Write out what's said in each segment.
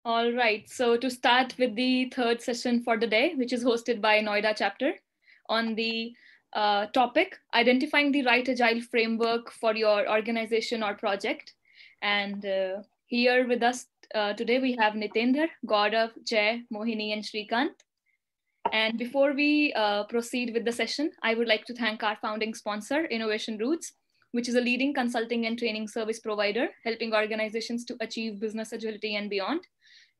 All right, so to start with the third session for the day, which is hosted by Noida chapter on the topic, identifying the right agile framework for your organization or project. And here with us today, we have Nitendra, Gaurav, Jay, Mohini, and Shrikant. And before we proceed with the session, I would like to thank our founding sponsor, Innovation Roots, which is a leading consulting and training service provider, helping organizations to achieve business agility and beyond.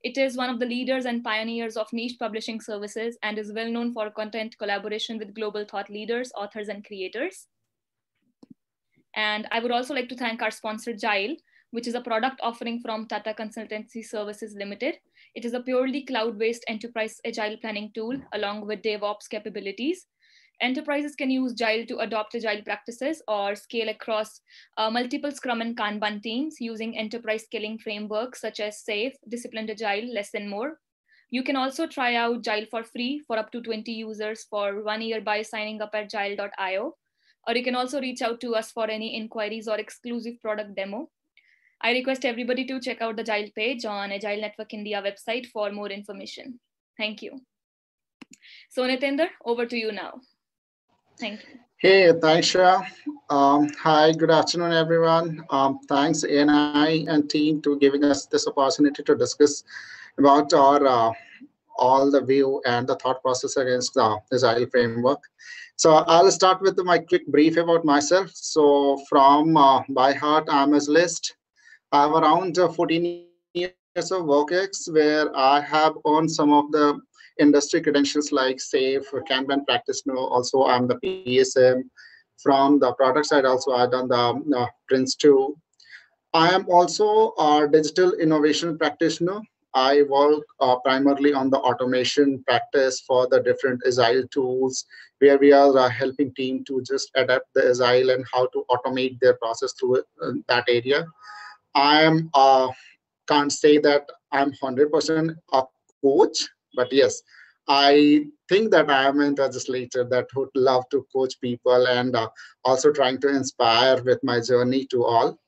It is one of the leaders and pioneers of niche publishing services and is well known for content collaboration with global thought leaders, authors, and creators. And I would also like to thank our sponsor, Agile, which is a product offering from Tata Consultancy Services Limited. It is a purely cloud-based enterprise agile planning tool along with DevOps capabilities. Enterprises can use Agile to adopt agile practices or scale across multiple Scrum and Kanban teams using enterprise scaling frameworks such as SAFe, Disciplined Agile, Less Than More. You can also try out Agile for free for up to 20 users for 1 year by signing up at agile.io. Or you can also reach out to us for any inquiries or exclusive product demo. I request everybody to check out the Agile page on Agile Network India website for more information. Thank you. So Nitendra, over to you now. Thank you. Hey, thanks, Shreya. Hi, good afternoon, everyone. Thanks, ANI and team, to giving us this opportunity to discuss about our all the view and the thought process against the Agile framework. So I'll start with my quick brief about myself. So from by heart, I'm a list. I have around 14 years of work ex where I have earned some of the industry credentials like SAFe, Kanban practice. No, also I'm the PSM. From the product side, also I've done the Prince 2. I am also a digital innovation practitioner. I work primarily on the automation practice for the different Agile tools, where we are helping team to just adapt the Agile and how to automate their process through that area. I am can't say that I'm 100% a coach, but yes, I think that I am a legislator that would love to coach people and also trying to inspire with my journey to all.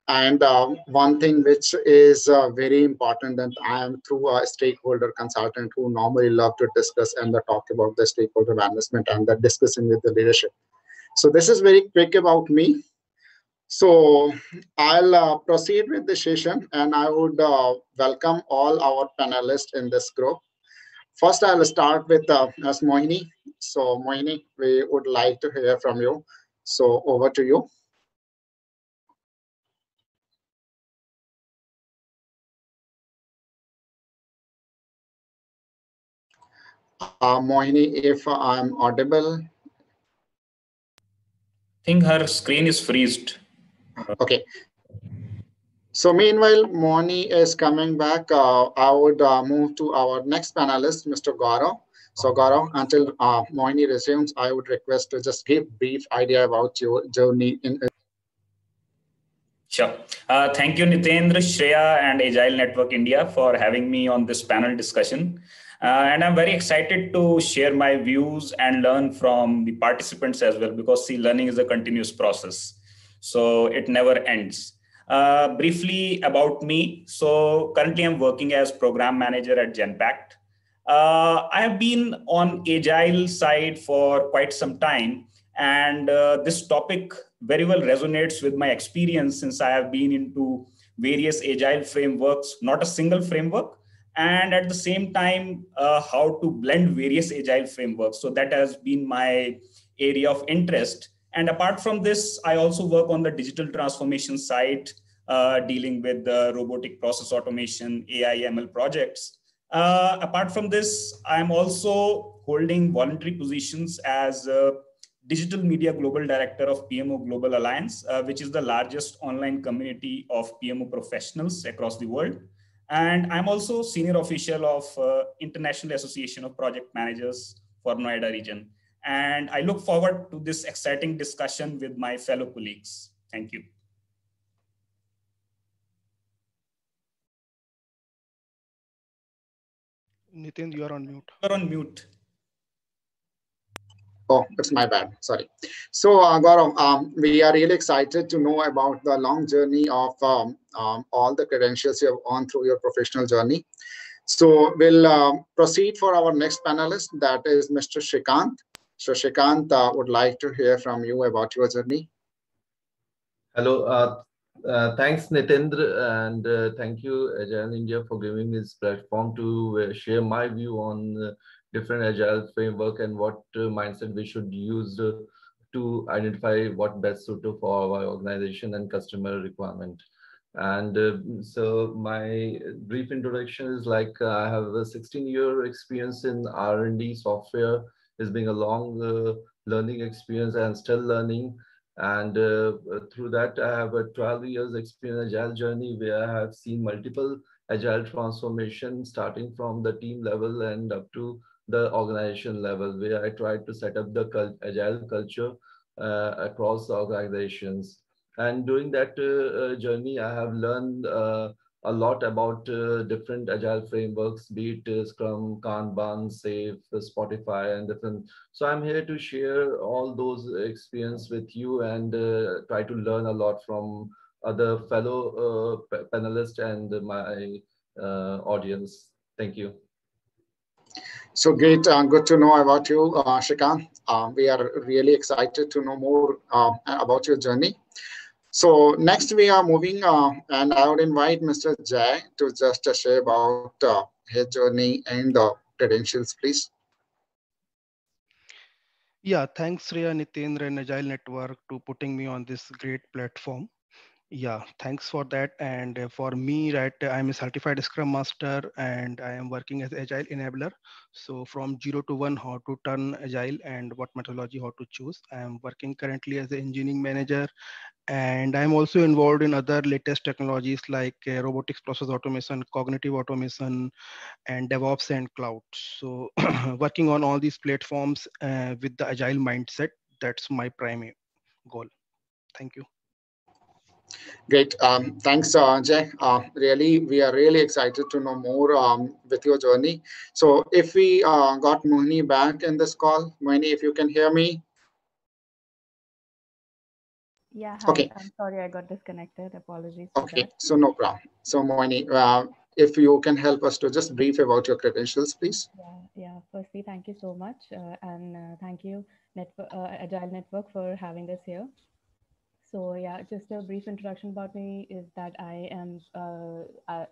And one thing which is very important that I am through a stakeholder consultant who normally love to discuss and talk about the stakeholder management and the discussing with the leadership. So this is very quick about me. So I'll proceed with the session and I would welcome all our panelists in this group. First, I'll start with as Mohini. So Mohini, we would like to hear from you. So over to you. Mohini, if I'm audible. I think her screen is freezed. Okay. So meanwhile, Mohini is coming back. I would move to our next panelist, Mr. Gaurav. So Gaurav, until Mohini resumes, I would request to just give brief idea about your journey in. Sure. Thank you, Nitendra, Shreya, and Agile Network India for having me on this panel discussion. And I'm very excited to share my views and learn from the participants as well, because see, learning is a continuous process. So it never ends. Briefly about me. So currently I'm working as program manager at Genpact. I have been on Agile side for quite some time. And this topic very well resonates with my experience since I have been into various Agile frameworks, not a single framework, and at the same time, how to blend various Agile frameworks. So that has been my area of interest. And apart from this, I also work on the digital transformation side, dealing with robotic process automation, AI, ML projects. Apart from this, I'm also holding voluntary positions as Digital Media Global Director of PMO Global Alliance, which is the largest online community of PMO professionals across the world. And I'm also senior official of International Association of Project Managers for Noida region. And I look forward to this exciting discussion with my fellow colleagues. Thank you. Nitin, you are on mute. You're on mute. Oh, it's my bad. Sorry. So, Gaurav, we are really excited to know about the long journey of all the credentials you have gone through your professional journey. So, we'll proceed for our next panelist, that is Mr. Shrikant. So, Shrikant would like to hear from you about your journey. Hello. Thanks, Nitendra, and thank you, Agile India, for giving this platform to share my view on different Agile framework and what mindset we should use to identify what best suited for our organization and customer requirement. And so my brief introduction is like I have a 16-year experience in R&D software. It's been a long learning experience and still learning. And through that, I have a 12 years experience Agile journey where I have seen multiple Agile transformation starting from the team level and up to the organization level, where I tried to set up the Agile culture across the organizations. And during that journey, I have learned a lot about different Agile frameworks, be it Scrum, Kanban, Safe, Spotify, and different. So I'm here to share all those experience with you and try to learn a lot from other fellow panelists and my audience. Thank you. So great, good to know about you, Shrikant. We are really excited to know more about your journey. So next we are moving, and I would invite Mr. Jay to just share about his journey and the credentials, please. Yeah, thanks Riya, Nitendra and Agile Network to putting me on this great platform. Yeah, thanks for that. And for me, right, I'm a certified Scrum Master and I am working as Agile enabler. So from 0 to 1, how to turn Agile and what methodology, how to choose. I am working currently as an engineering manager, and I'm also involved in other latest technologies like robotics process automation, cognitive automation, and DevOps and cloud. So working on all these platforms with the Agile mindset, that's my primary goal. Thank you. Great. Thanks, Jay. Really, we are really excited to know more with your journey. So if we got Mohini back in this call, Mohini, if you can hear me. Yeah, hi. Okay. I'm sorry I got disconnected. Apologies for Okay, that. so no problem. So Mohini, if you can help us to just brief about your credentials, please. Yeah. Firstly, thank you so much, and thank you, Agile Network, for having us here. So yeah, just a brief introduction about me is that I am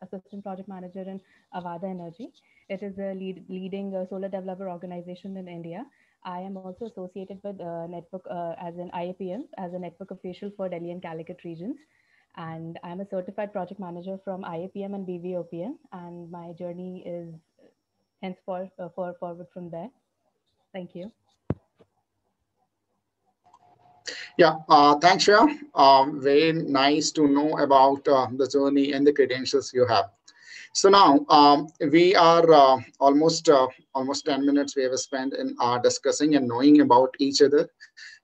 assistant project manager in Avada Energy. It is a leading solar developer organization in India. I am also associated with network as an IAPM, as a network official for Delhi and Calicut regions. And I'm a certified project manager from IAPM and BVOPM. And my journey is henceforth forward from there. Thank you. Yeah, thanks, Shreya. Very nice to know about the journey and the credentials you have. So now we are almost 10 minutes we have spent in discussing and knowing about each other.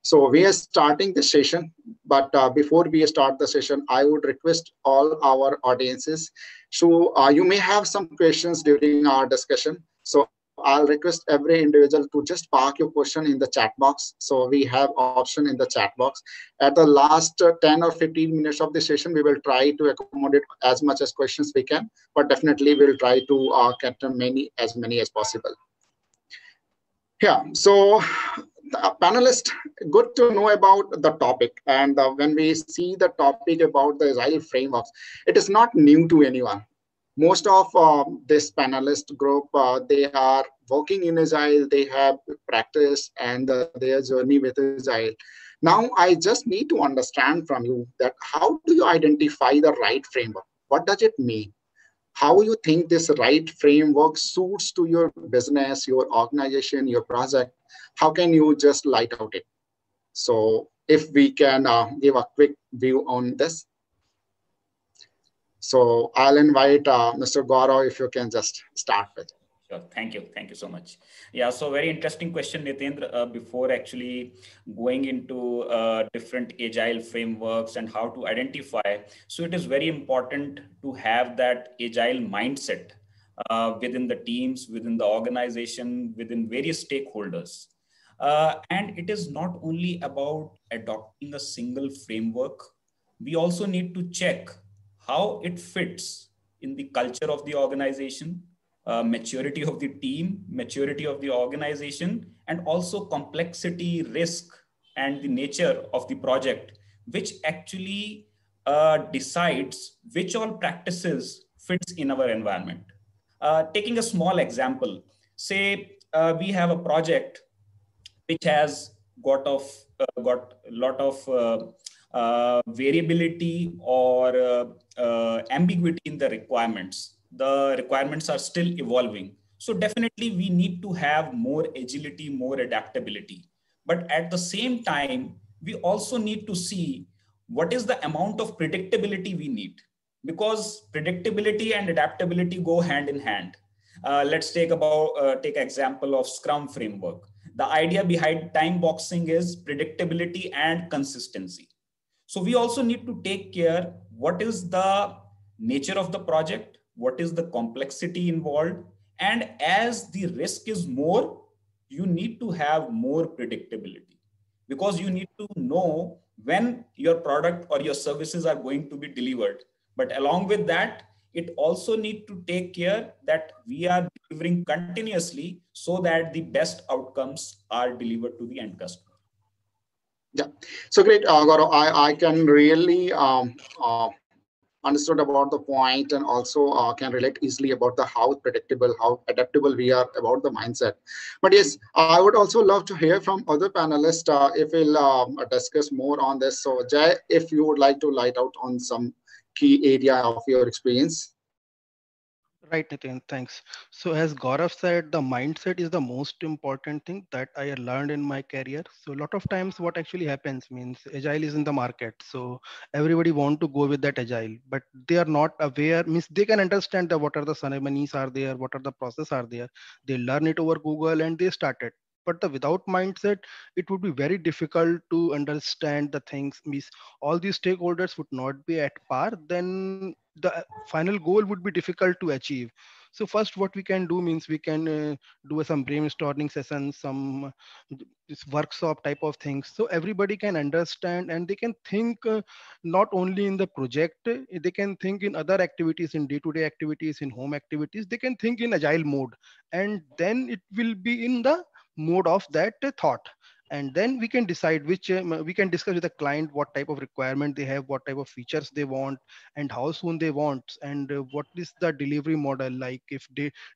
So we are starting the session, but before we start the session, I would request all our audiences. So you may have some questions during our discussion. So I'll request every individual to just park your question in the chat box. So we have option in the chat box. At the last 10 or 15 minutes of the session, we will try to accommodate as much as questions we can, but definitely we'll try to capture as many as possible. Yeah, so panelists, good to know about the topic. And when we see the topic about the Agile frameworks, it is not new to anyone. Most of this panelist group, they are working in Agile, they have practice and their journey with Agile. Now, I just need to understand from you that how do you identify the right framework? What does it mean? How you think this right framework suits to your business, your organization, your project? How can you just light out it? So if we can give a quick view on this. So I'll invite Mr. Gaurav, if you can just start with. Sure. Thank you. Thank you so much. Yeah, so very interesting question, Nitendra. Before actually going into different Agile frameworks and how to identify, so it is very important to have that Agile mindset within the teams, within the organization, within various stakeholders. And it is not only about adopting a single framework. We also need to check how it fits in the culture of the organization, maturity of the team, maturity of the organization, and also complexity, risk, and the nature of the project, which actually decides which all practices fits in our environment. Taking a small example, say we have a project which has got a lot of variability or ambiguity in the requirements. The requirements are still evolving. So definitely we need to have more agility, more adaptability. But at the same time, we also need to see what is the amount of predictability we need, because predictability and adaptability go hand in hand. Take example of Scrum Framework. The idea behind time boxing is predictability and consistency. So we also need to take care what is the nature of the project, what is the complexity involved, and as the risk is more, you need to have more predictability, because you need to know when your product or your services are going to be delivered. But along with that, it also need to take care that we are delivering continuously so that the best outcomes are delivered to the end customer. Yeah, so great, Gaurav. I can really understood about the point, and also can relate easily about the how predictable, how adaptable we are about the mindset. But yes, I would also love to hear from other panelists if we'll discuss more on this. So Jay, if you would like to light out on some key area of your experience. Right, Nitin, thanks. So as Gaurav said, the mindset is the most important thing that I learned in my career. So a lot of times what actually happens means Agile is in the market. So everybody want to go with that Agile, but they are not aware, means they can understand that what are the ceremonies are there, what are the process are there. They learn it over Google and they started. But the without mindset, it would be very difficult to understand the things. Means all these stakeholders would not be at par. Then the final goal would be difficult to achieve. So first what we can do means we can do some brainstorming sessions, some this workshop type of things, so everybody can understand and they can think not only in the project, they can think in other activities, in day-to-day activities, in home activities, they can think in agile mode, and then it will be in the mode of that thought. And then we can decide which we can discuss with the client what type of requirement they have, what type of features they want, and how soon they want, and what is the delivery model. Like if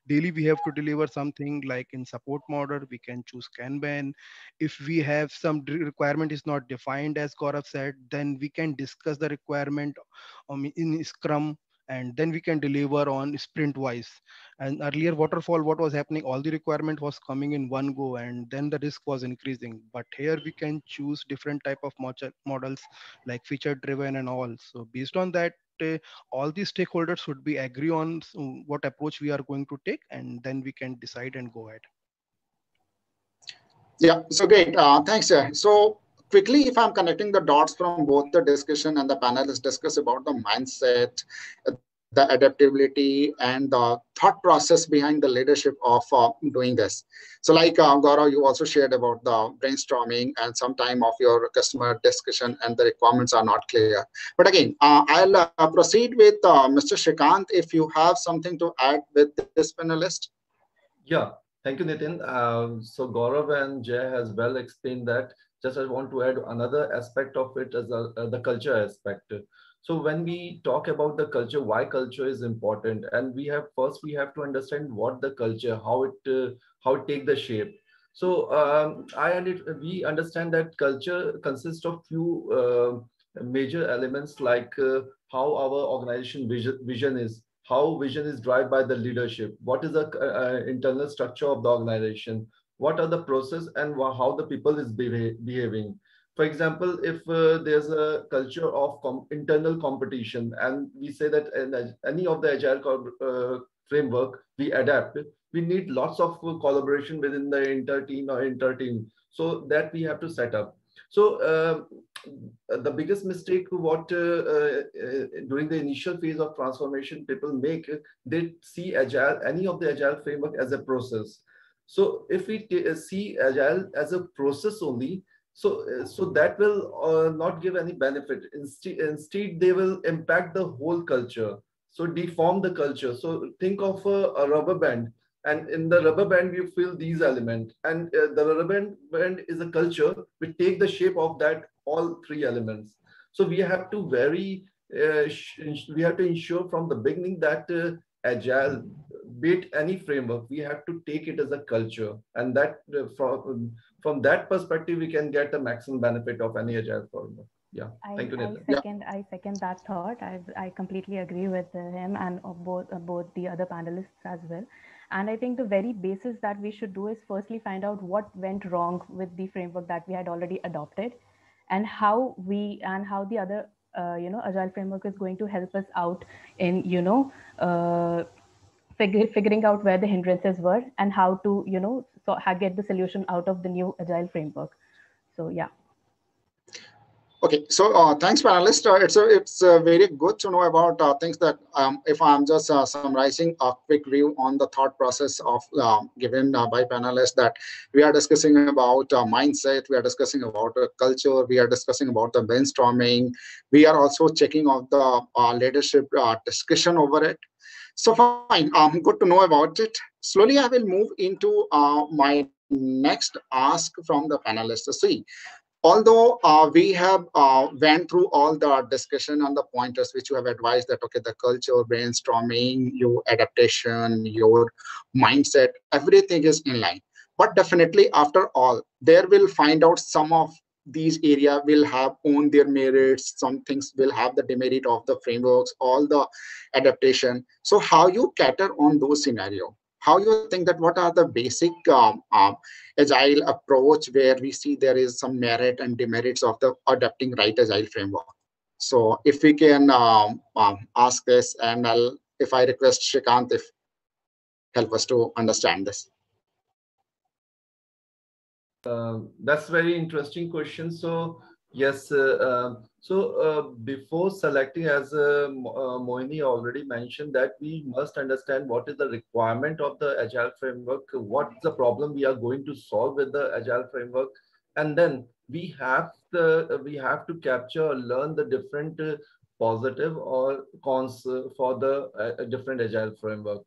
daily we have to deliver something, like in support model we can choose Kanban. If we have some requirement is not defined as Gaurav said, then we can discuss the requirement in Scrum, and then we can deliver on sprint wise. And earlier waterfall, what was happening, all the requirement was coming in one go and then the risk was increasing. But here we can choose different type of models, like feature driven and all. So based on that, all the stakeholders should be agree on what approach we are going to take, and then we can decide and go ahead. Yeah, so great. Thanks, Jay. So quickly, if I'm connecting the dots from both the discussion and the panelists discuss about the mindset, the adaptability, and the thought process behind the leadership of doing this. So like Gaurav, you also shared about the brainstorming and some time of your customer discussion and the requirements are not clear. But again, I'll proceed with Mr. Shrikant if you have something to add with this panelist. Yeah, thank you, Nitin. So Gaurav and Jay has well explained that. Just I want to add another aspect of it as the culture aspect. So when we talk about the culture, why culture is important, and we have to understand what the culture, how it take the shape. So we understand that culture consists of few major elements, like how our organization vision is, how vision is driven by the leadership, what is the internal structure of the organization, what are the process, and how the people is behaving. For example, if there's a culture of internal competition, and we say that in any of the agile framework we adapt, we need lots of collaboration within the inter team, so that we have to set up. So the biggest mistake what during the initial phase of transformation people make, they see agile, any of the agile framework as a process. So if we see Agile as a process only, so that will not give any benefit. Instead, they will impact the whole culture. So deform the culture. So think of a rubber band, and in the rubber band you feel these elements, and the rubber band is a culture which take the shape of that all three elements. So we have to we have to ensure from the beginning that Agile, be it any framework, we have to take it as a culture, and that from that perspective, we can get the maximum benefit of any Agile framework. Yeah, thank you, Nathan. I second that thought. I completely agree with him and both the other panelists as well. And I think the very basis that we should do is firstly find out what went wrong with the framework that we had already adopted, and how the other Agile framework is going to help us out in figuring out where the hindrances were and how to get the solution out of the new Agile framework. So yeah. Okay, so thanks, panelists. It's very good to know about things that if I'm just summarizing a quick view on the thought process of given by panelists, that we are discussing about mindset, we are discussing about culture, we are discussing about the brainstorming, we are also checking out the leadership discussion over it. So fine, good to know about it. Slowly, I will move into my next ask from the panelists. So see, although we have went through all the discussion on the pointers which you have advised, that okay, the culture, brainstorming, your adaptation, your mindset, everything is in line. But definitely after all, there will find out some of these area will have own their merits, some things will have the demerit of the frameworks, all the adaptation. So how you cater on those scenario, how you think that what are the basic agile approach where we see there is some merit and demerits of the adapting right agile framework. So if we can ask this, and if I request Shrikant, if help us to understand this. That's very interesting question. So yes, before selecting, as Moini already mentioned, that we must understand what is the requirement of the Agile framework, what's the problem we are going to solve with the Agile framework, and then we have to capture or learn the different positive or cons for the different Agile framework.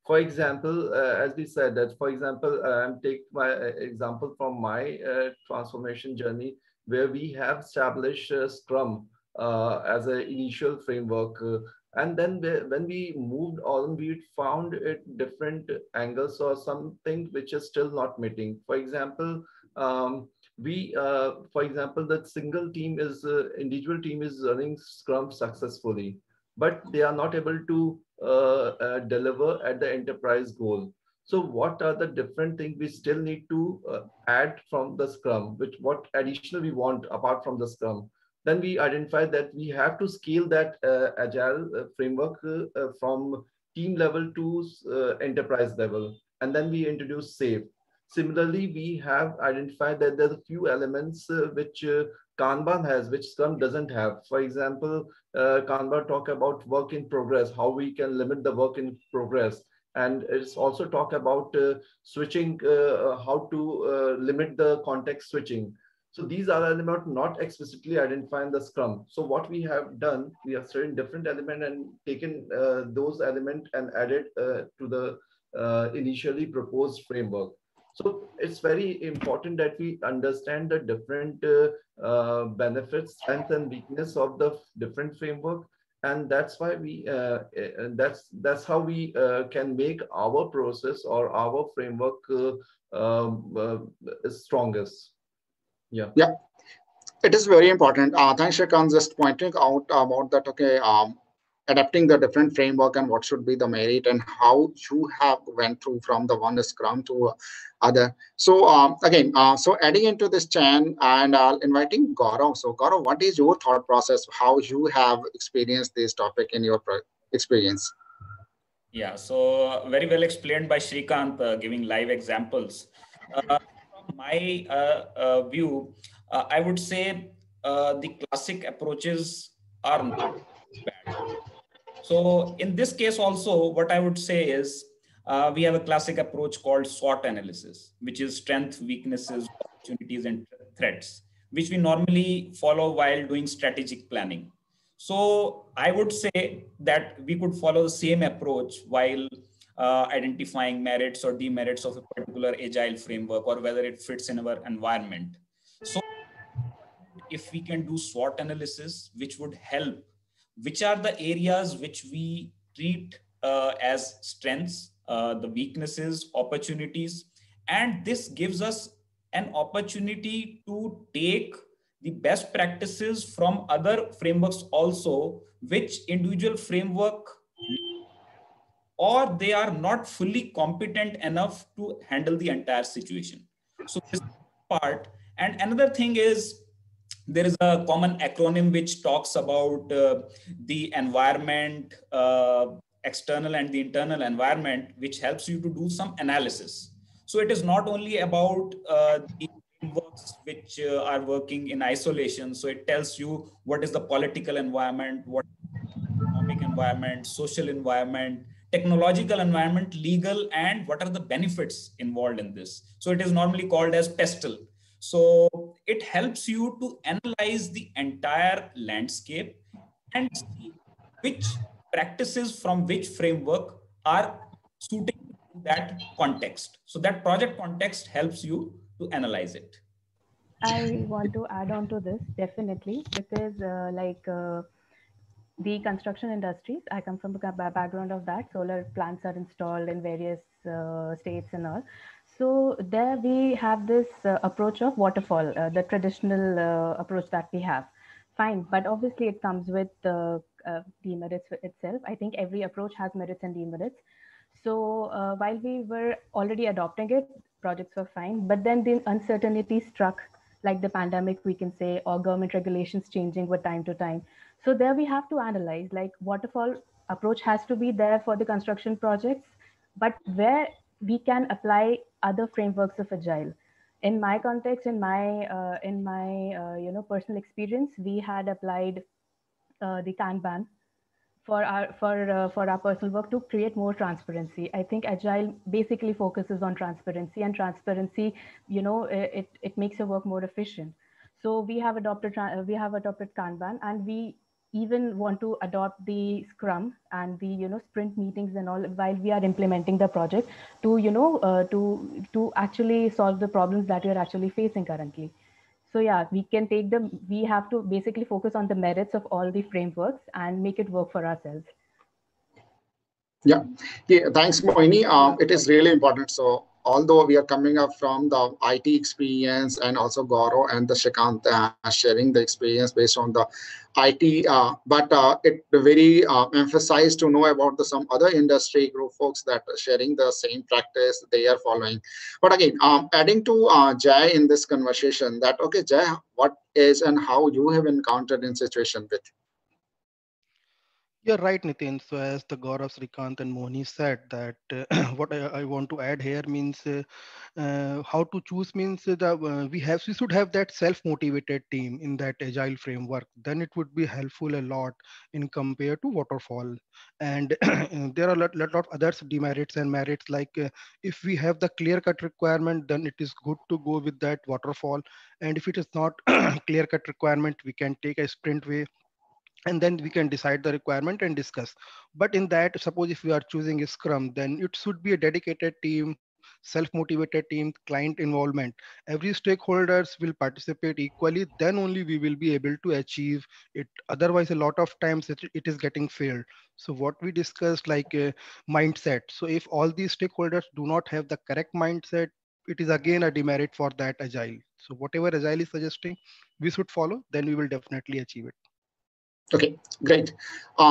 For example, as we said that, for example, I'm take my example from my transformation journey, where we have established Scrum as an initial framework. And then when we moved on, we found it different angles or something which is still not meeting. For example, for example, that single team is, individual team is running Scrum successfully, but they are not able to deliver at the enterprise goal. So what are the different things we still need to add from the Scrum, what additional we want apart from the Scrum? Then we identify that we have to scale that Agile framework from team level to enterprise level. And then we introduce SAFe. Similarly, we have identified that there's a few elements which Kanban has, which Scrum doesn't have. For example, Kanban talk about work in progress, how we can limit the work in progress. And it's also talk about switching, how to limit the context switching. So these are elements not explicitly identified in the Scrum. So what we have done, we have certain different element and taken those elements and added to the initially proposed framework. So it's very important that we understand the different benefits, strength, and weakness of the different framework, and that's why we that's how we can make our process or our framework strongest. Yeah. Yeah, it is very important. Thanks, Shrikant, just pointing out about that. Okay, adapting the different framework and what should be the merit and how you have went through from the one Scrum to other. So again, so adding into this chain and inviting Gaurav. So Gaurav, what is your thought process? How you have experienced this topic in your experience? Yeah, so very well explained by Shrikant, giving live examples. From my view, I would say the classic approaches are not bad. So in this case also, what I would say is we have a classic approach called SWOT analysis, which is strengths, weaknesses, opportunities, and threats, which we normally follow while doing strategic planning. So I would say that we could follow the same approach while identifying merits or demerits of a particular agile framework, or whether it fits in our environment. So if we can do SWOT analysis, which would help, which are the areas which we treat as strengths, the weaknesses, opportunities, and this gives us an opportunity to take the best practices from other frameworks also, which individual framework, or they are not fully competent enough to handle the entire situation. So this part. And another thing is, there is a common acronym which talks about the environment, external and the internal environment, which helps you to do some analysis. So it is not only about the frameworks which are working in isolation. So it tells you what is the political environment, what economic environment, social environment, technological environment, legal, and what are the benefits involved in this. So it is normally called as PESTEL. So it helps you to analyze the entire landscape and see which practices from which framework are suited to that context. So that project context helps you to analyze it. I want to add on to this definitely, because the construction industries, I come from a background of that. Solar plants are installed in various states and all. So there we have this approach of waterfall, the traditional approach that we have. Fine, but obviously it comes with demerits itself. I think every approach has merits and demerits. So while we were already adopting it, projects were fine, but then the uncertainty struck, like the pandemic, we can say, or government regulations changing with time to time. So there we have to analyze, like waterfall approach has to be there for the construction projects, but where we can apply other frameworks of Agile. In my context, in my personal experience, we had applied the Kanban for our personal work to create more transparency. I think Agile basically focuses on transparency, and transparency, it makes your work more efficient. So we have adopted Kanban, and we even want to adopt the Scrum and the sprint meetings and all while we are implementing the project to to actually solve the problems that you're actually facing currently. So yeah, we have to basically focus on the merits of all the frameworks and make it work for ourselves. Yeah, thanks, Mohini. It is really important. So although we are coming up from the IT experience, and also Gaurav and the Shrikant sharing the experience based on the IT, but it very emphasized to know about some other industry group folks that are sharing the same practice they are following. But again, adding to Jai in this conversation, that okay, Jai, what is and how you have encountered in situation with? You're right, Nitin. So as the Gaurav, Srikant and Mohini said that what I want to add here means how to choose means that we should have that self-motivated team in that agile framework. Then it would be helpful a lot in compared to waterfall. And there are a lot of other demerits and merits. Like if we have the clear-cut requirement, then it is good to go with that waterfall. And if it is not clear-cut requirement, we can take a sprint way, and then we can decide the requirement and discuss. But in that, suppose if we are choosing a Scrum, then it should be a dedicated team, self-motivated team, client involvement. Every stakeholders will participate equally, then only we will be able to achieve it. Otherwise, a lot of times it is getting failed. So what we discussed, like mindset. So if all these stakeholders do not have the correct mindset, it is again a demerit for that Agile. So whatever Agile is suggesting, we should follow, then we will definitely achieve it. Okay, great.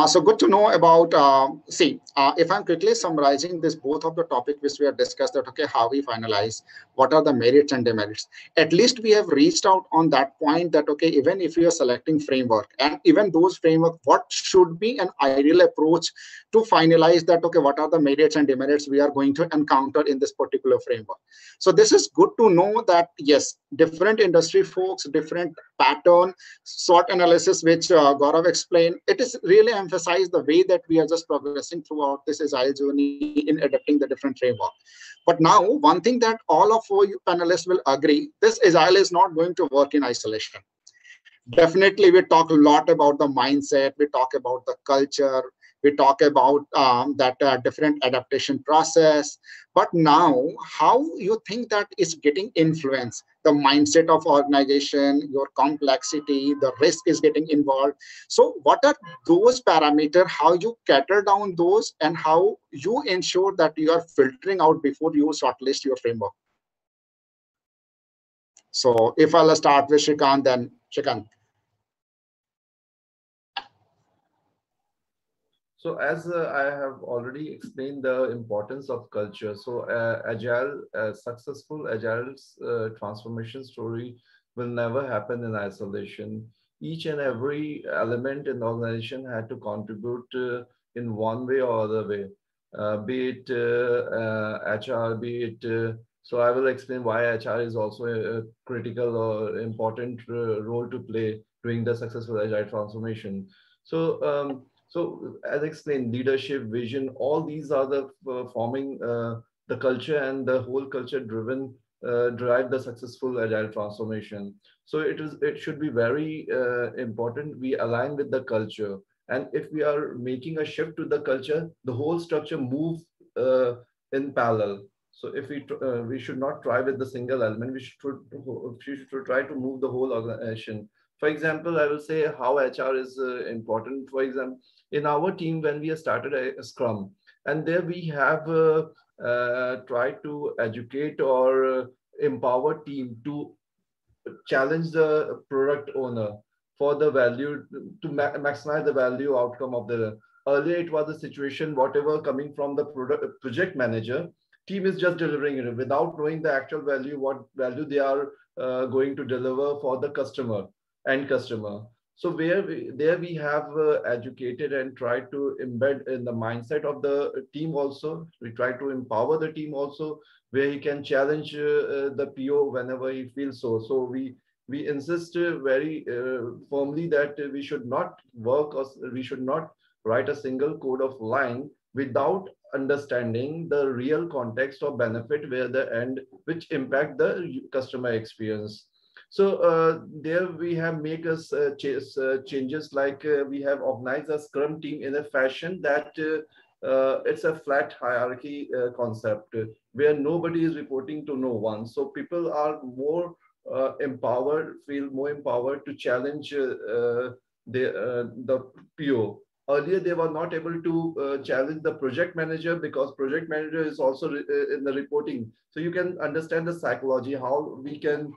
So good to know about, if I'm quickly summarizing this, both of the topic which we have discussed, that, okay, how we finalize, what are the merits and demerits. At least we have reached out on that point that, okay, even if we are selecting framework, and even those framework, what should be an ideal approach to finalize that, okay, what are the merits and demerits we are going to encounter in this particular framework. So this is good to know that, yes, different industry folks, different pattern, SWOT analysis, which Gaurav explain, it is really emphasize the way that we are just progressing throughout this agile journey in adapting the different framework. But now, one thing that all of you panelists will agree, this agile is not going to work in isolation. Definitely, we talk a lot about the mindset, we talk about the culture, we talk about that different adaptation process. But now, how you think that is getting influenced? The mindset of organization, your complexity, the risk is getting involved. So what are those parameters, how you cater down those, and how you ensure that you are filtering out before you shortlist your framework? So if I'll start with Shrikant, then Shrikant. So as I have already explained the importance of culture. So successful agile transformation story will never happen in isolation. Each and every element in the organization had to contribute in one way or other way, be it HR, be it. So I will explain why HR is also a critical or important role to play during the successful agile transformation. So as explained, leadership, vision, all these are the forming the culture, and the whole culture driven drive the successful agile transformation. So it should be very important we align with the culture. And if we are making a shift to the culture, the whole structure move in parallel. So if we should not try with the single element, we should try to move the whole organization. For example, I will say how HR is important. For example, in our team, when we have started a Scrum, and there we have tried to educate or empower team to challenge the product owner for the value, to maximize the value outcome of the. Earlier, it was a situation, whatever coming from the project manager, team is just delivering it without knowing the actual value, what value they are going to deliver for the customer, end customer. So there we have educated and tried to embed in the mindset of the team also. We try to empower the team also, where he can challenge the PO whenever he feels so. So we insist very firmly that we should not work, or we should not write a single code of line without understanding the real context or benefit where the end, which impact the customer experience. So there we have make us changes, like we have organized a Scrum team in a fashion that it's a flat hierarchy concept where nobody is reporting to no one. So people are more empowered, feel more empowered to challenge the PO. Earlier, they were not able to challenge the project manager because project manager is also in the reporting. So you can understand the psychology, how we can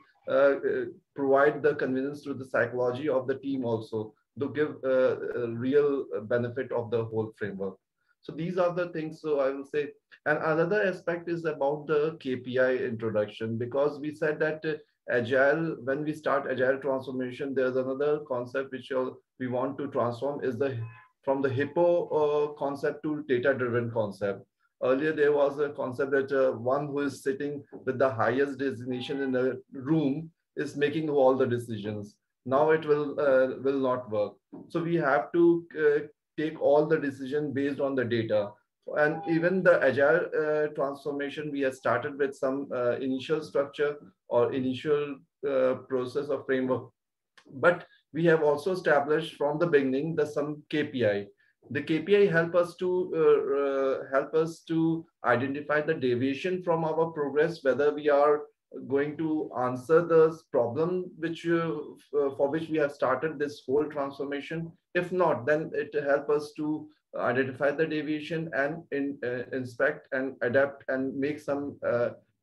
provide the convenience to the psychology of the team also to give a real benefit of the whole framework. So these are the things. So I will say, and another aspect is about the KPI introduction, because we said that Agile, when we start Agile transformation, there's another concept which we want to transform is from the hippo concept to data-driven concept. Earlier, there was a concept that one who is sitting with the highest designation in the room is making all the decisions. Now it will not work. So we have to take all the decision based on the data. And even the Agile transformation, we have started with some initial structure or initial process or framework. But we have also established from the beginning some KPI. The KPI help us to identify the deviation from our progress, whether we are going to answer the problem which for which we have started this whole transformation. If not, then it helps us to identify the deviation and inspect and adapt and make some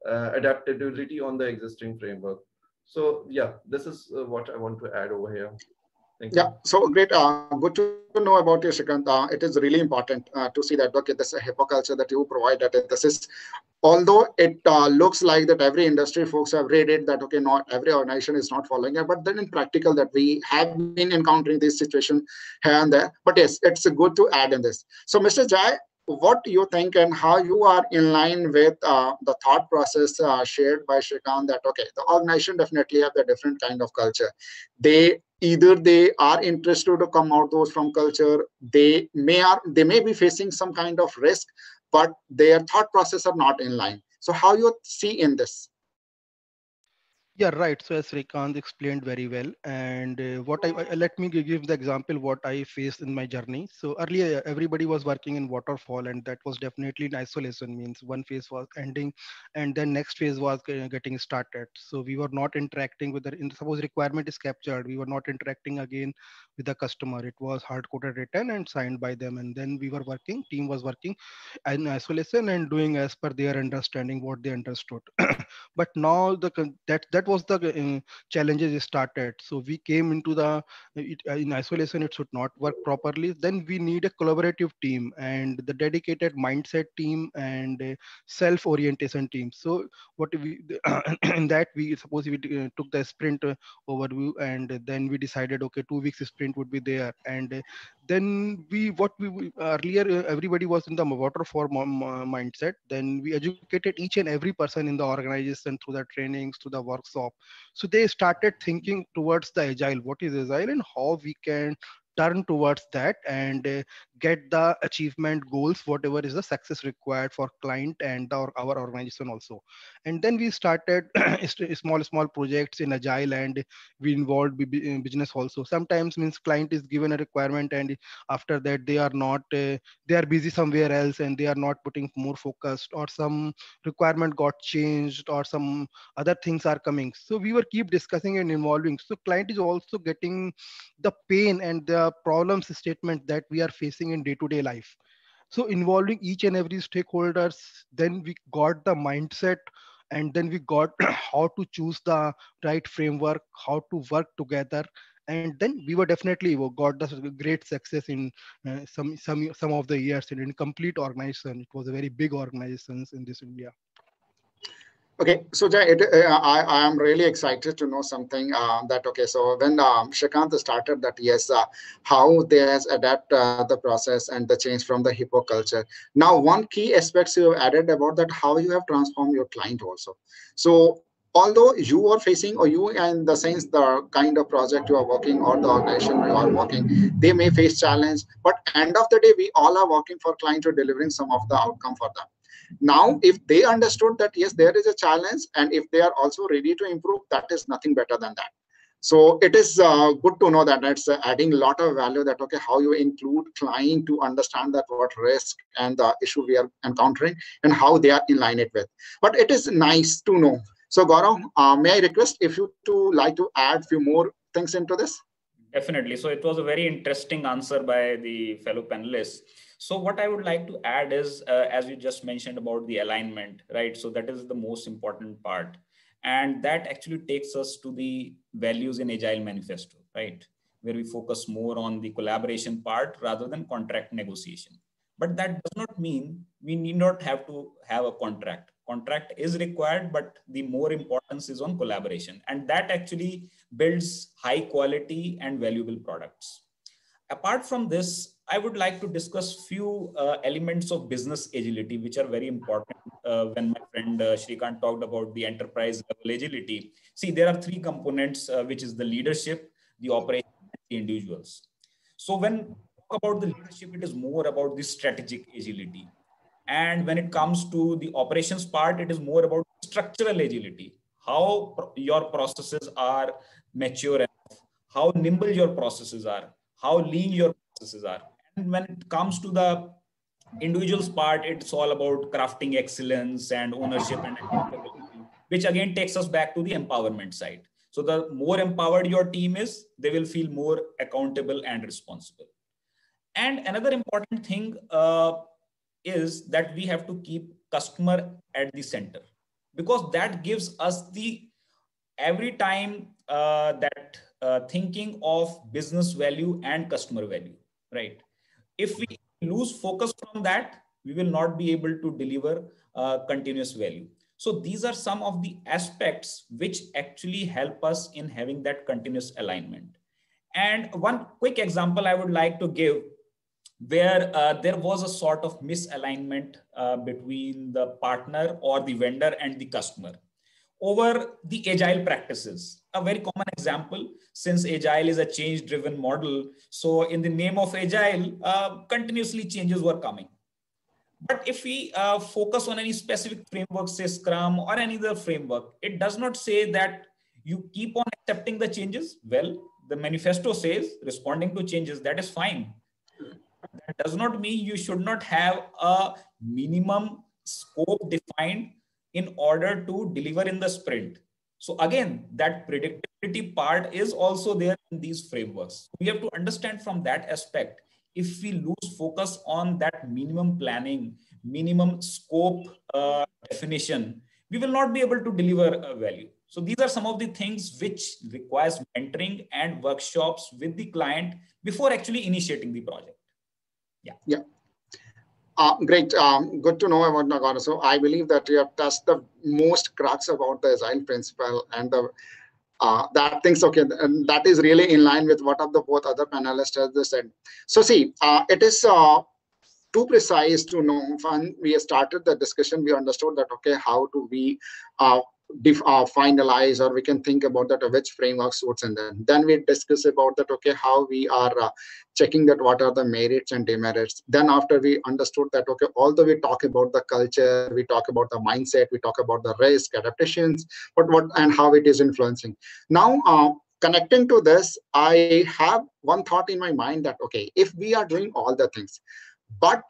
adaptability on the existing framework. So yeah, this is what I want to add over here. Thank you. Yeah, so great. Good to know about you, Shrikant. It is really important to see that, okay, this is a HIPAA culture that you provide, that this is, although it looks like that every industry folks have read it, that, okay, not every organization is not following it, but then in practical that we have been encountering this situation here and there. But yes, it's good to add in this. So Mr. Jai, what you think and how you are in line with the thought process shared by Shrikant that, okay, the organization definitely have a different kind of culture. Either they are interested to come out those from culture, they may be facing some kind of risk, but their thought process are not in line. So how you see in this? Yeah, right. So as Srikant explained very well, and let me give the example what I faced in my journey. So earlier, everybody was working in waterfall, and that was definitely in isolation. Means one phase was ending, and then next phase was getting started. So we were not interacting with the. Suppose requirement is captured, we were not interacting again with the customer. It was hard coded, written, and signed by them, and then we were working. Team was working in isolation and doing as per their understanding what they understood. But now that was the challenges started. So we came into in isolation, it should not work properly. Then we need a collaborative team and the dedicated mindset team and self orientation team. So what we in that, we suppose we took the sprint overview, and then we decided, okay, 2 weeks sprint would be there. And then earlier everybody was in the waterfall mindset. Then we educated each and every person in the organization through the trainings, through the workshop. So they started thinking towards the agile, what is agile and how we can turn towards that and get the achievement goals, whatever is the success required for client and our organization also. And then we started small projects in agile, and we involved business also. Sometimes means client is given a requirement, and after that they are not they are busy somewhere else, and they are not putting more focused, or some requirement got changed, or some other things are coming. So we were keep discussing and involving. So client is also getting the pain and the problems statement that we are facing in day-to-day life. So involving each and every stakeholders, then we got the mindset, and then we got how to choose the right framework, how to work together. And then we were definitely got the great success in some of the years in complete organization. It was a very big organizations in this India. Okay, so Jay, I am really excited to know something that, okay, so when Shrikant started that, yes, how they has adapt the process and the change from the hippo culture. Now, one key aspects you have added about that, how you have transformed your client also. So although you are facing, or you in the sense, the kind of project you are working or the organization you are working, they may face challenge, but end of the day, we all are working for client to delivering some of the outcome for them. Now, if they understood that, yes, there is a challenge, and if they are also ready to improve, that is nothing better than that. So it is good to know that it's adding a lot of value that, okay, how you include client to understand that what risk and the issue we are encountering and how they are in line it with. But it is nice to know. So Gaurav, may I request if you to like to add few more things into this? Definitely. So it was a very interesting answer by the fellow panelists. So what I would like to add is, as you just mentioned about the alignment, right? So that is the most important part. And that actually takes us to the values in Agile Manifesto, right? Where we focus more on the collaboration part rather than contract negotiation. But that does not mean we need not have to have a contract. Contract is required, but the more importance is on collaboration. And that actually builds high quality and valuable products. Apart from this, I would like to discuss few elements of business agility, which are very important. When my friend Shrikant talked about the enterprise level agility, see, there are three components, which is the leadership, the operation, and the individuals. So when we talk about the leadership, it is more about the strategic agility. And when it comes to the operations part, it is more about structural agility, how your processes are mature enough, how nimble your processes are, how lean your processes are. And when it comes to the individuals part, it's all about crafting excellence and ownership and accountability, which again takes us back to the empowerment side. So the more empowered your team is, they will feel more accountable and responsible. And another important thing is that we have to keep customer at the center, because that gives us the every time that thinking of business value and customer value, right? If we lose focus from that, we will not be able to deliver continuous value. So these are some of the aspects which actually help us in having that continuous alignment. And one quick example I would like to give, where there was a sort of misalignment between the partner or the vendor and the customer over the agile practices. A very common example, since agile is a change driven model, so in the name of agile, continuously changes were coming. But if we focus on any specific framework, say Scrum or any other framework, it does not say that you keep on accepting the changes. Well, the manifesto says responding to changes, that is fine. That does not mean you should not have a minimum scope defined in order to deliver in the sprint. So again, that predictability part is also there in these frameworks. We have to understand from that aspect. If we lose focus on that minimum planning, minimum scope definition, we will not be able to deliver value. So these are some of the things which requires mentoring and workshops with the client before actually initiating the project. Yeah. Great. Good to know about Nagara. So I believe that you have touched the most crux about the Agile principle and the that things okay, and that is really in line with what of the both other panelists has said. So see, it is too precise to know. When we started the discussion, we understood that okay, how do we finalize, or we can think about that which framework suits, and then we discuss about that okay, how we are checking that what are the merits and demerits. Then after we understood that okay, although we talk about the culture, we talk about the mindset, we talk about the risk adaptations, but what and how it is influencing. Now connecting to this, I have one thought in my mind that okay, if we are doing all the things, but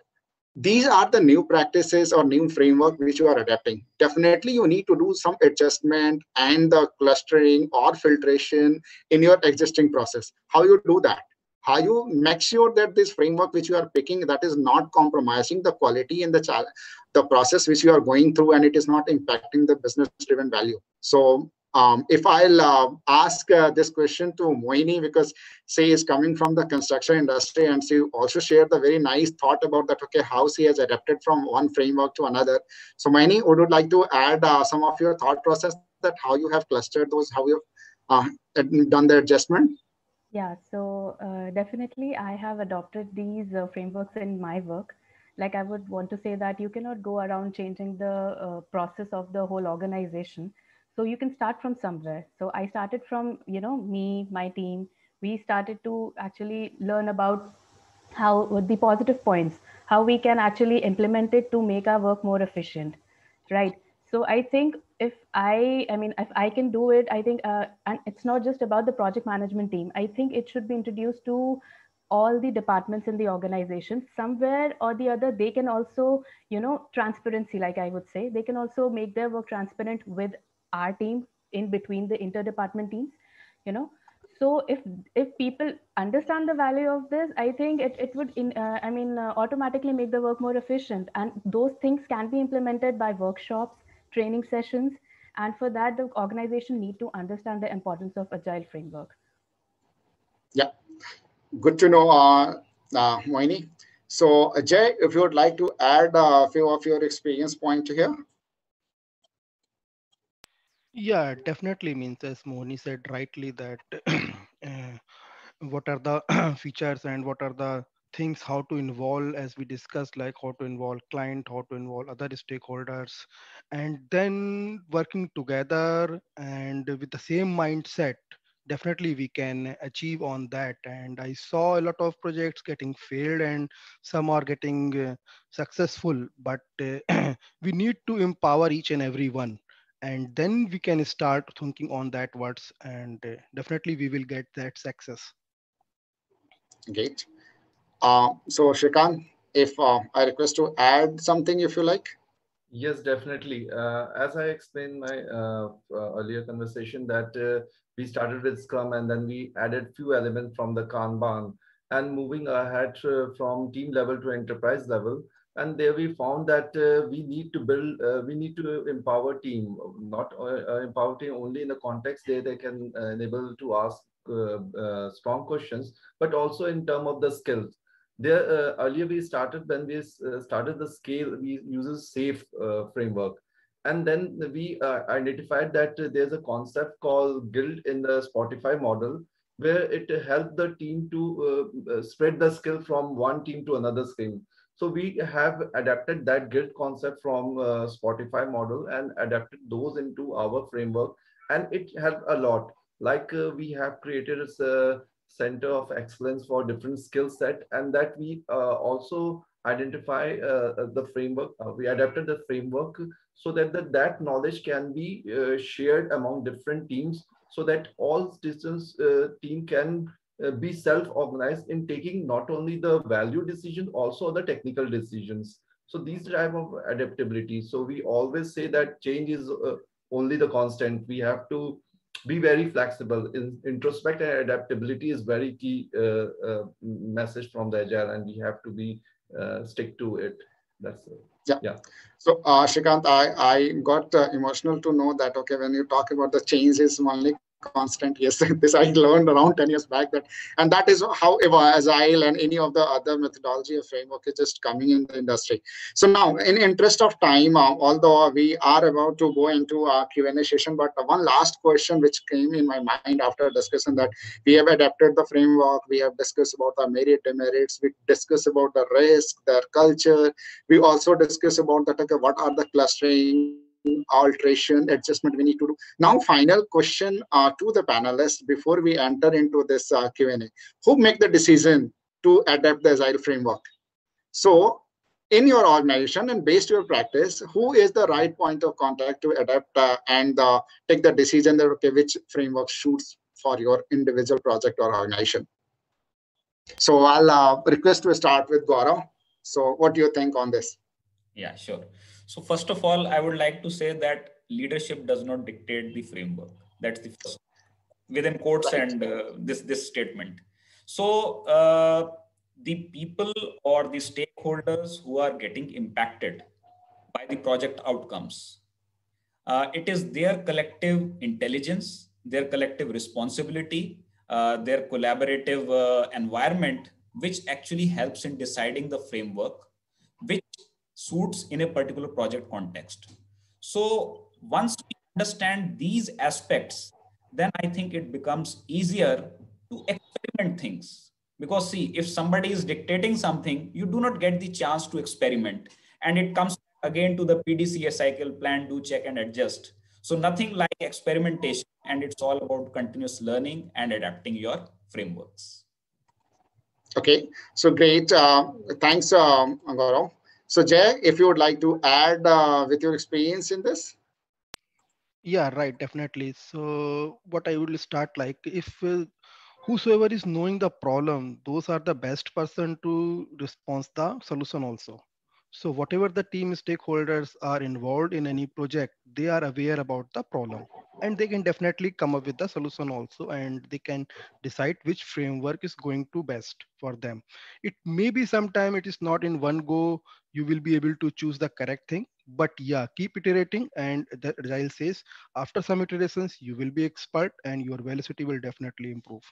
these are the new practices or new framework which you are adapting, definitely you need to do some adjustment and the clustering or filtration in your existing process. How you do that? How you make sure that this framework which you are picking, that is not compromising the quality and the process which you are going through, and it is not impacting the business driven value. So if I'll ask this question to Moini, because she is coming from the construction industry, and she also shared the very nice thought about that, okay, how she has adapted from one framework to another. So Moini, would you like to add some of your thought process that how you have clustered those, how you done the adjustment? Yeah, so definitely I have adopted these frameworks in my work. Like I would want to say that you cannot go around changing the process of the whole organization. So you can start from somewhere. So I started from, me, my team. We started to actually learn about how the positive points, how we can actually implement it to make our work more efficient, right? So I think if I can do it, I think and it's not just about the project management team. I think it should be introduced to all the departments in the organization. Somewhere or the other they can also, transparency, like I would say, they can also make their work transparent with our team, in between the interdepartment teams, you know so if people understand the value of this, I think it would automatically make the work more efficient, and those things can be implemented by workshops, training sessions, and for that the organization need to understand the importance of agile framework. Yeah, good to know, Moini. So Ajay, if you would like to add a few of your experience point here. Yeah, definitely means as Mohni said rightly that what are the features and what are the things, how to involve, as we discussed, like how to involve client, how to involve other stakeholders, and then working together and with the same mindset, definitely we can achieve on that. And I saw a lot of projects getting failed and some are getting successful, but we need to empower each and every one, and then we can start thinking on that words, and definitely we will get that success. Great. So Shrikant, if I request to add something, if you like. Yes, definitely. As I explained my earlier conversation, that we started with Scrum and then we added few elements from the Kanban, and moving ahead from team level to enterprise level. And there we found that we need to build, we need to empower team, not empower team only in the context they can enable to ask strong questions, but also in terms of the skills. There earlier we started, when we started the scale, we uses safe framework, and then we identified that there's a concept called guild in the Spotify model, where it helped the team to spread the skill from one team to another team. So we have adapted that guild concept from Spotify model and adapted those into our framework, and it helped a lot. Like we have created a center of excellence for different skill set, and that we also identify the framework. We adapted the framework so that that knowledge can be shared among different teams, so that all distance team can be self-organized in taking not only the value decisions, also the technical decisions. So these type of adaptability. So we always say that change is only the constant. We have to be very flexible. Introspect and adaptability is very key message from the Agile, and we have to be stick to it. That's yeah. So Shrikant, I got emotional to know that, okay, when you talk about the change is only constant, yes, this I learned around 10 years back, that, and that is how Agile and any of the other methodology or framework is just coming in the industry. So now, in interest of time, although we are about to go into our Q&A session, but one last question which came in my mind after discussion, that we have adapted the framework, we have discussed about the merit, demerits, we discussed about the risk, their culture, we also discussed about that, okay, what are the clustering, alteration, adjustment we need to do. Now, final question to the panelists before we enter into this Q&A. Who make the decision to adapt the Agile framework? So, in your organization and based on your practice, who is the right point of contact to adapt and take the decision that, okay, which framework suits for your individual project or organization? So, I'll request to start with Gaurav. So, what do you think on this? Yeah, sure. So first of all, I would like to say that leadership does not dictate the framework. That's the first, within quotes, right, and this statement. So the people or the stakeholders who are getting impacted by the project outcomes, it is their collective intelligence, their collective responsibility, their collaborative environment, which actually helps in deciding the framework, which suits in a particular project context. So once we understand these aspects, then I think it becomes easier to experiment things. Because see, if somebody is dictating something, you do not get the chance to experiment. And it comes again to the PDCA cycle, plan, do, check, and adjust. So nothing like experimentation, and it's all about continuous learning and adapting your frameworks. Okay, so great. Thanks, Gaurav. So Jay, if you would like to add with your experience in this. Yeah, right, definitely. So what I would start like, if whosoever is knowing the problem, those are the best person to respond the solution also. So whatever the team stakeholders are involved in any project, they are aware about the problem, and they can definitely come up with the solution also, and they can decide which framework is going to best for them. It may be sometime it is not in one go you will be able to choose the correct thing, but yeah, keep iterating, and the Agile says after some iterations you will be expert and your velocity will definitely improve.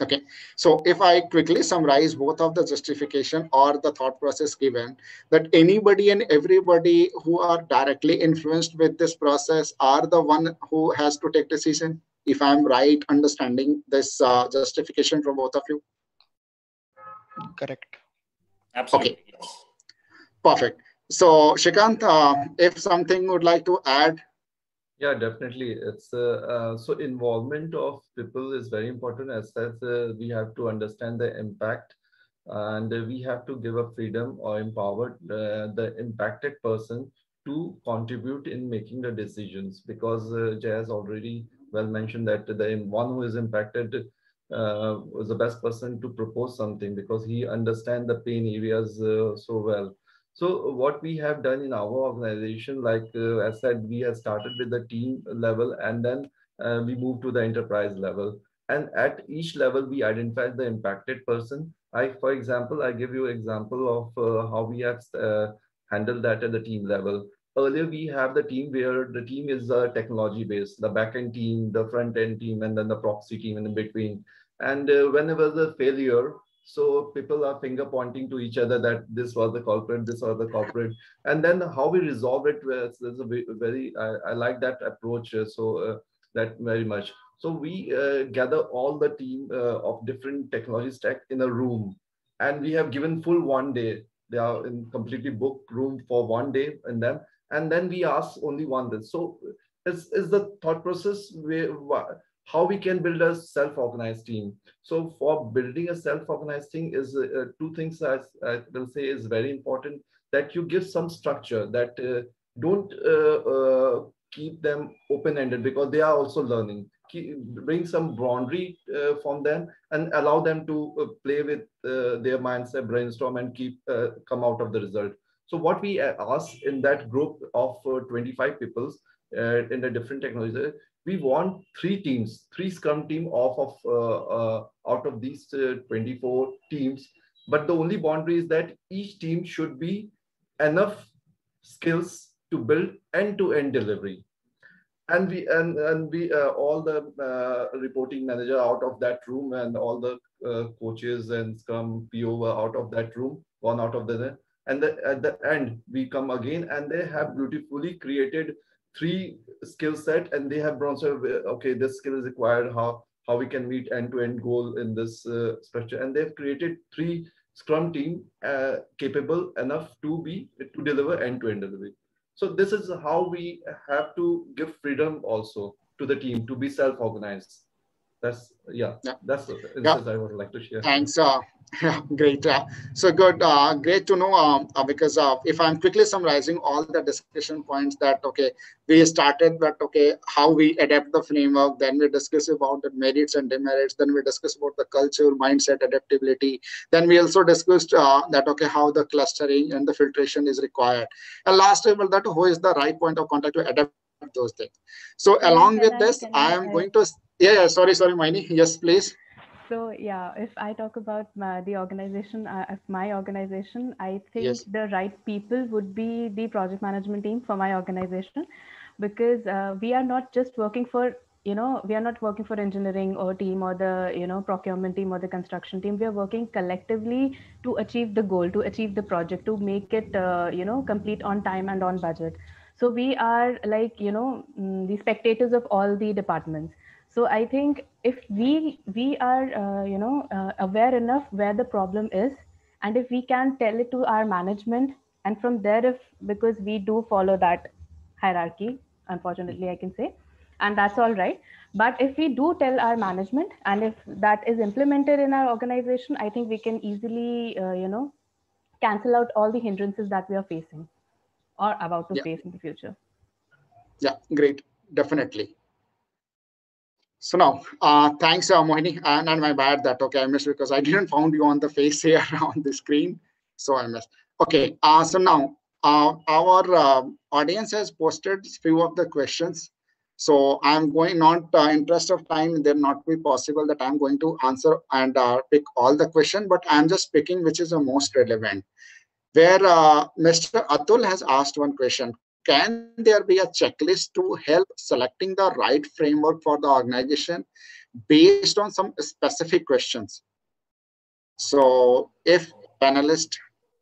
Okay, so if I quickly summarize both of the justification or the thought process given, that anybody and everybody who are directly influenced with this process are the one who has to take decision, if I'm right understanding this justification from both of you. Correct. Absolutely. Okay. Yes. Perfect. So Shrikant, if something would like to add. Yeah, definitely. It's so involvement of people is very important, as we have to understand the impact, and we have to give a freedom or empower the impacted person to contribute in making the decisions, because Jay has already well mentioned that the one who is impacted was the best person to propose something, because he understands the pain areas so well. So what we have done in our organization, like as said, we have started with the team level, and then we moved to the enterprise level. And at each level, we identify the impacted person. For example, I give you an example of how we have handled that at the team level. Earlier, we have the team where the team is technology based, the backend team, the front end team, and then the proxy team in between. And whenever the failure, so people are finger pointing to each other that this was the culprit, this was the culprit, and then how we resolve it. There's a very I like that approach. That very much. So we gather all the team of different technology stack in a room, and we have given full 1 day. They are in completely booked room for 1 day, and then we ask only one this. So is the thought process how we can build a self-organized team. So for building a self-organized team is two things I will say is very important, that you give some structure, that don't keep them open-ended, because they are also learning. Bring some boundary from them and allow them to play with their mindset, brainstorm, and come out of the result. So what we ask in that group of 25 people in the different technologies, we want 3 teams, 3 Scrum team out of these 24 teams. But the only boundary is that each team should be enough skills to build end-to-end delivery. And we all the reporting manager out of that room, and all the coaches and Scrum PO were out of that room, gone out of the, and at the end we come again, and they have beautifully created 3 skill set, and they have bronze. Okay, this skill is required. How we can meet end-to-end goal in this structure, and they've created 3 Scrum team capable enough to deliver end-to-end delivery. So this is how we have to give freedom also to the team to be self-organized. That's that's the instance I would like to share. Thanks. Yeah, great. So good. Great to know. Because if I'm quickly summarizing all the discussion points, that okay, we started that okay, how we adapt the framework. Then we discuss about the merits and demerits. Then we discuss about the culture, mindset, adaptability. Then we also discussed that okay, how the clustering and the filtration is required. And last time, that who is the right point of contact to adapt those things. So along with this, I am going to sorry, Maini. Yes, please. So yeah, if I talk about the organization, my organization, I think the right people would be the project management team for my organization, because we are not just working for, we are not working for engineering or team or the, procurement team or the construction team. We are working collectively to achieve the goal, to achieve the project, to make it, complete on time and on budget. So we are like, the spectators of all the departments. So I think if we are aware enough where the problem is, and if we can tell it to our management, and from there, because we do follow that hierarchy, unfortunately I can say, and that's all right. But if we do tell our management, and if that is implemented in our organization, I think we can easily cancel out all the hindrances that we are facing or about to face in the future. Yeah, great, definitely. So now, thanks, Mohini, and my bad that okay, I missed because I didn't found you on the face here on the screen, so I missed. Okay, so now our audience has posted few of the questions. So I'm going, not interest of time, there not be possible that I'm going to answer and pick all the question, but I'm just picking which is the most relevant. Where Mr. Atul has asked one question: can there be a checklist to help selecting the right framework for the organization based on some specific questions? So if panelist,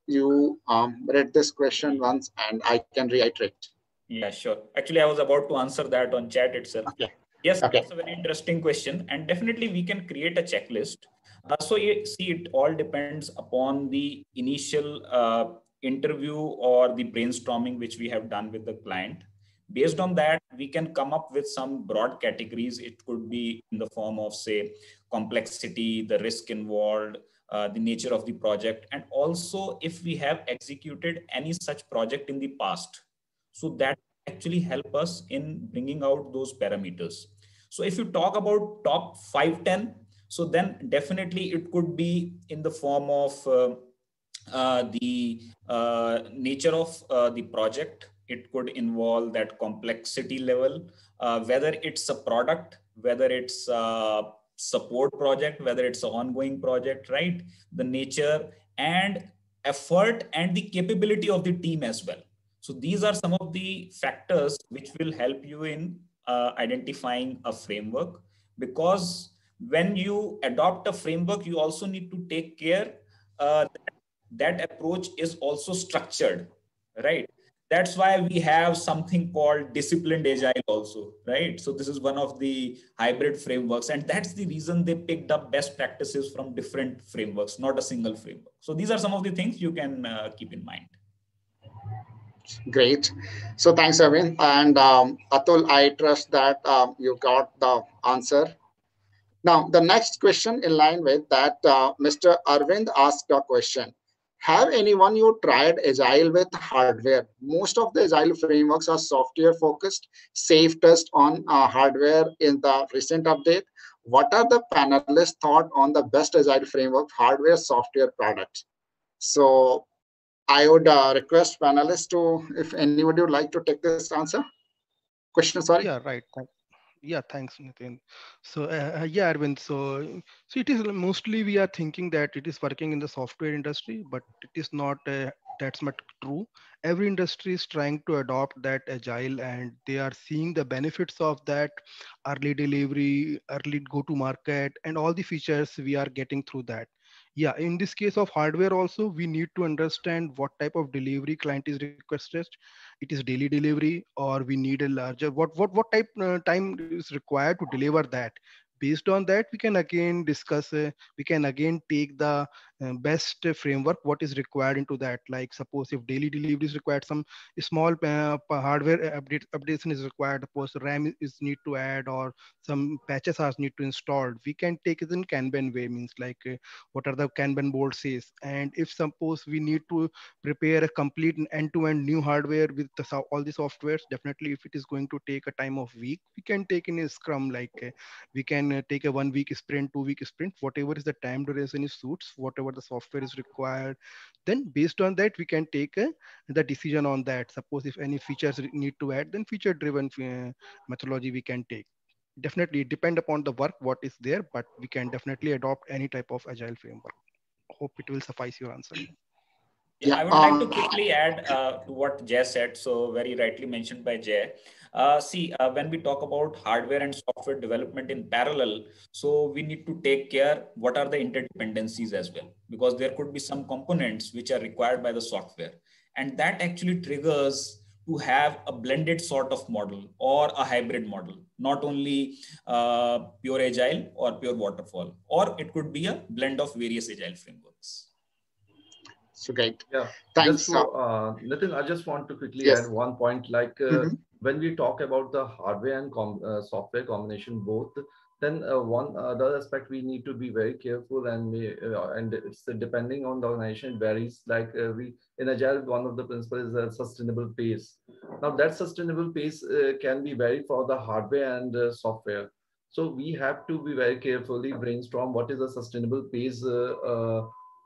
you read this question once and I can reiterate. Yeah, sure. Actually, I was about to answer that on chat itself. Okay. Yes, okay. That's a very interesting question. And definitely we can create a checklist. So you see, it all depends upon the initial interview or the brainstorming which we have done with the client. Based on that, we can come up with some broad categories. It could be in the form of, say, complexity, the risk involved, the nature of the project, and also if we have executed any such project in the past. So that actually help us in bringing out those parameters. So if you talk about top 5, 10, so then definitely it could be in the form of the nature of the project. It could involve that complexity level, whether it's a product, whether it's a support project, whether it's an ongoing project, right? The nature and effort and the capability of the team as well. So these are some of the factors which will help you in identifying a framework, because when you adopt a framework, you also need to take care that approach is also structured, right? That's why we have something called disciplined agile also, right? So this is one of the hybrid frameworks, and that's the reason they picked up best practices from different frameworks, not a single framework. So these are some of the things you can keep in mind. Great. So thanks, Arvind. And Atul, I trust that you got the answer. Now, the next question in line with that, Mr. Arvind asked a question. Have anyone you tried Agile with hardware? Most of the Agile frameworks are software focused, safe test on hardware in the recent update. What are the panelists' thought on the best Agile framework hardware software products? So I would request panelists to, if anybody would like to take this answer. Question, sorry. Yeah, right. Yeah, thanks, Nitin. So yeah, Arvind. So it is mostly we are thinking that it is working in the software industry, but it is not that's much true. Every industry is trying to adopt that agile, and they are seeing the benefits of that early delivery, early go to market, and all the features we are getting through that. Yeah, in this case of hardware also, we need to understand what type of delivery client is requested. It is daily delivery, or we need a larger what type time is required to deliver that. Based on that, we can again discuss, we can again take the best framework what is required into that. Like suppose if daily delivery is required, some small hardware updation is required, suppose RAM is need to add, or some patches are need to install, we can take it in Kanban way, means like what are the Kanban board says. And if suppose we need to prepare a complete end-to-end new hardware with all the softwares, definitely if it is going to take a time of week, we can take in a scrum, like we can take a 1 week sprint, 2 week sprint, whatever is the time duration is suits, whatever the software is required. Then based on that, we can take the decision on that. Suppose if any features need to add, then feature driven methodology we can take. Definitely depend upon the work what is there, but we can definitely adopt any type of agile framework. Hope it will suffice your answer. Yeah, I would like to quickly add to what Jay said. So very rightly mentioned by Jay. When we talk about hardware and software development in parallel, so we need to take care what are the interdependencies as well, because there could be some components which are required by the software. And that actually triggers to have a blended sort of model or a hybrid model, not only pure agile or pure waterfall, or it could be a blend of various agile frameworks. So great. Yeah. Thanks. Just to, Nitin, I just want to quickly Yes. add one point. Like when we talk about the hardware and software combination both, then one other aspect we need to be very careful, and it's depending on the organization varies. Like we in Agile, one of the principles is a sustainable pace. Now that sustainable pace can be varied for the hardware and software. So we have to be very carefully brainstorm what is a sustainable pace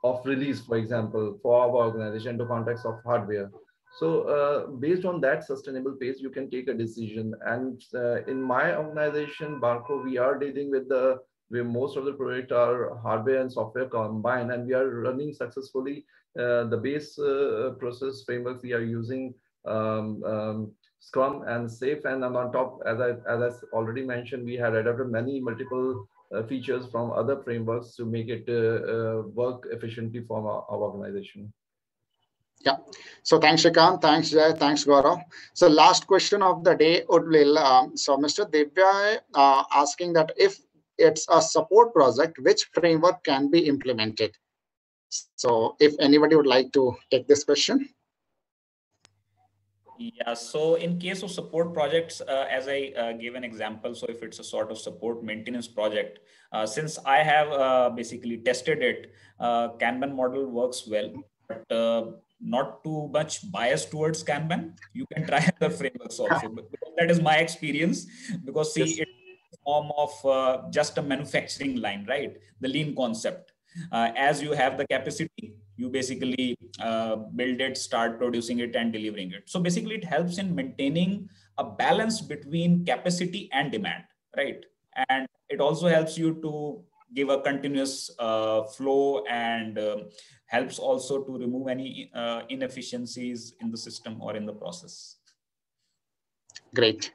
of release, for example, for our organization to context of hardware. So based on that sustainable pace, you can take a decision. And in my organization, Barco, we are dealing with where most of the projects are hardware and software combined, and we are running successfully the base process framework we are using, Scrum and Safe. And on top, as I already mentioned, we have adapted many multiple features from other frameworks to make it work efficiently for our organization. Yeah. So thanks, Shrikant. Thanks, Jay. Thanks, Gaurav. So last question of the day would be, so Mr. Divya asking that if it's a support project, which framework can be implemented? So if anybody would like to take this question. Yeah, so in case of support projects, as I gave an example, so if it's a sort of support maintenance project, since I have basically tested it, Kanban model works well, but not too much biased towards Kanban. You can try other frameworks also, but that is my experience, because see, it's a form of just a manufacturing line, right? The lean concept. As you have the capacity, you basically build it, start producing it and delivering it. So basically it helps in maintaining a balance between capacity and demand, right? And it also helps you to give a continuous flow, and helps also to remove any inefficiencies in the system or in the process. Great.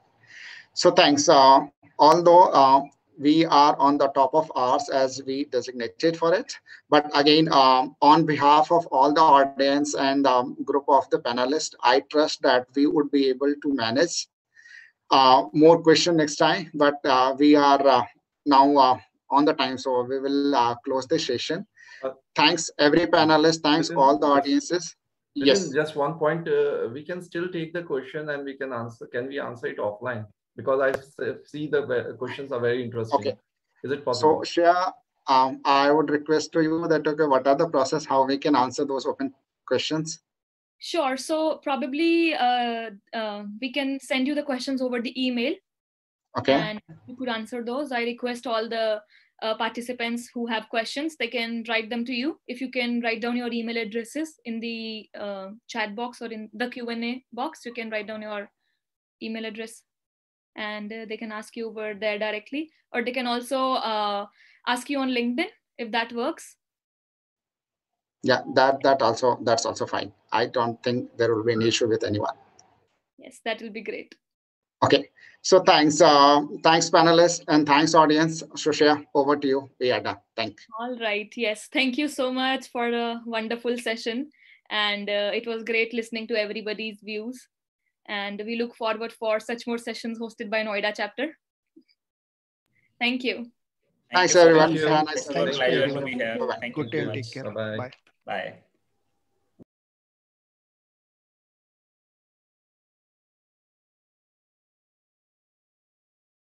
So thanks. Although we are on the top of ours as we designated for it. But again, on behalf of all the audience and group of the panelists, I trust that we would be able to manage more question next time. But we are now on the time, so we will close the session. Thanks every panelist. Thanks all the audiences. Yes. Just one point. We can still take the question and we can answer. Can we answer it offline? Because I see the questions are very interesting. Okay. Is it possible? So Shreya, I would request to you that, okay, what are the process, how we can answer those open questions? Sure. So probably we can send you the questions over the email. Okay. And you could answer those. I request all the participants who have questions, they can write them to you. If you can write down your email addresses in the chat box or in the Q&A box, you can write down your email address and they can ask you over there directly, or they can also ask you on LinkedIn if that works. Yeah, that's also fine. I don't think there will be an issue with anyone. Yes, that will be great. Okay, so thanks panelists and thanks audience. Shreya, over to you. We are done. Thank you. All right. Yes, thank you so much for a wonderful session, and it was great listening to everybody's views. And we look forward for such more sessions hosted by Noida chapter. Thank you. Thanks everyone. It's a pleasure to be here. Thank you. Good day and take care. Bye-bye. Bye.